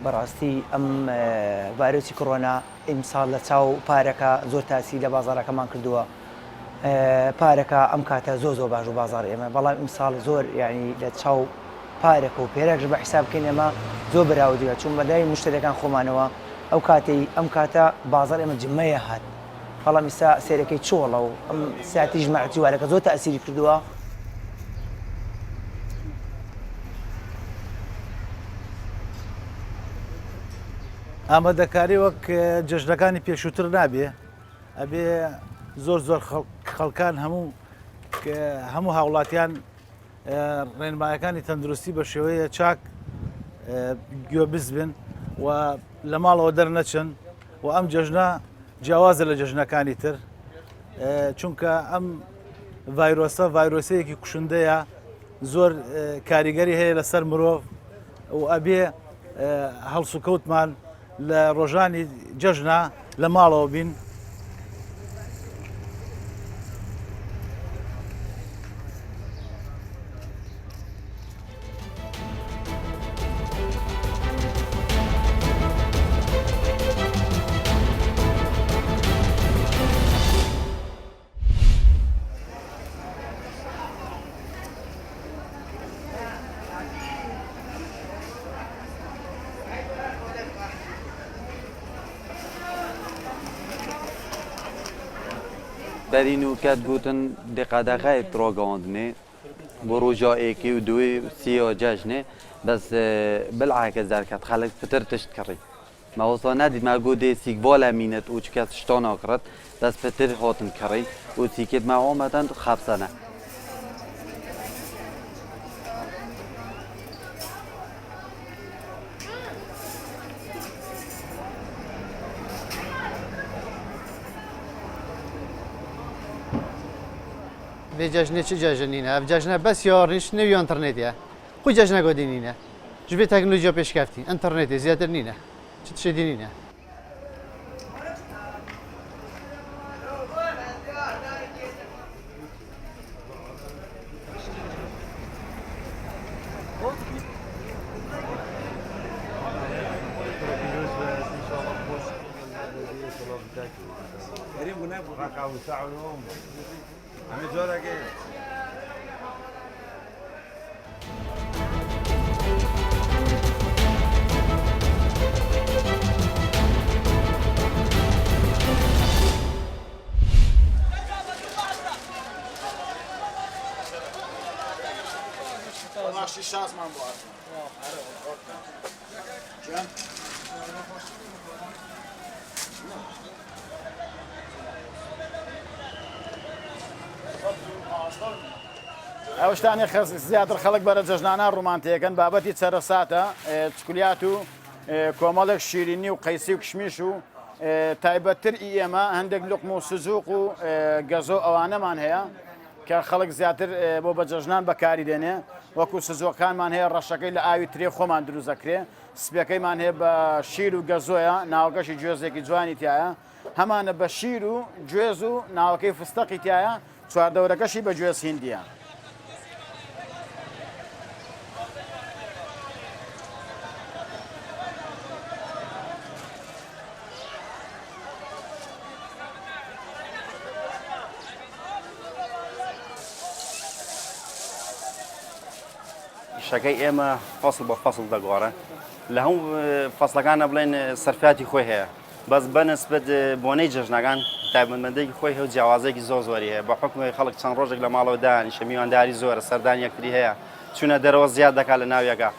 بەڕاستی ئەم ڤایرۆسی کۆڕۆنا ئیمساڵ لە چاو پارەکە زۆر تاسی لە بازاڕەکەمان کردووە. پارەکە ئەم کاتە زۆر باش و بازار ئێمە، بەڵام ئیمساڵ زۆر یعنی لە چاو پارێک و پێرەش بە حیساب بکەین ئێمە زۆر بەراوردیوە، چون بەلای مشتریەکان خۆمانەوە ئەو کاتەی ئەم کاتە بازار ئێمە جمەیە هات، بەڵام ئێستا سێرەکەی چۆڵە و ئەم ساتی ژمارەتی وارەکە زۆر تەئسیری کردووە. ئامادەکاری وەک جەژنەکانی پێشووتر نابێ، ئەبێ زۆر خەڵکان هەموو هاوڵاتیان ڕێنمایەکانی تەندروستی بە شێوەیە چاک گوێبز بن و لە ماڵەوە دەرنەچن و ئەم جەژنە جیاوازە لە جەژنەکانی تر، چونکە ئەم ڤایرۆسەیەکی کوشندەیە، زۆر کاریگەری هەیە لەسەر مرۆڤ و ئەبێ هەڵس و کەوتمان لە ڕۆژانی جەژنە لە ماڵەوە بین. برین و کات گوتن دقیقه تراگاندنه بروجا ایکی و دوی سیا جشنه بس بالعکس در کات خلق فتر تشت کری ما وصل ندید ما گوده سیگوال امینت و چکات شتان آکرد بس فتر هاتن کری و سیکت ما آمدن خبسانه به جشن چه جشنی نه؟ جشن بس یارش نوی اینترنتیه. خوی جشن گودینی نه. جوی تکنولوژی پیش کفتی. اینترنتی زیادتر نینه. چه تشدینی نه؟ شاز من بود. جان. ئەوشتانی زیاتر خەڵک بەرە جەژنانە ڕومانتیەکەن بابەتی چەرەساتە چکولیات و کۆمەڵێک شیرینی و قەیسی و کشمیش و تایبەتتر ئێمە هەندێک لوقم و سزوق و گەزۆ ئەوانەمان هەیە کە خەڵک زیاتر بۆ بە جەژنان بەکاری دێنێ وەکو سزۆکانمان هەیە ڕەشەکەی لە ئاوی ترێ خۆمان دروست دەکرێ سپەکەیمان هەیە بە شیر و گەزۆیە ناوەکەشی گوێزێکی جوانی تایە هەمانە بە شیر و گوێز و ناوەکەی فستەقی تایە چواردەورەکەشی بە گوێز هیندیە. شەکەی ئێمە فەسڵ بە فەسڵ دەگۆڕە لە هەموو فەسڵەکانە بڵێن سەرفاتی خۆی هەیە بەس بەنسبەت بۆنەی جەژنەکان تایبەتمەندێکی خۆی هەیە و جیاوازێکی زۆری هەیە بە حکمی خەڵک چەند ڕۆژێک لە ماڵەوە دانیشە میوانداری زۆرە سەردانی یەکتری هەیە چونە دەرەوە زیاد دەکات لە ناویەکە.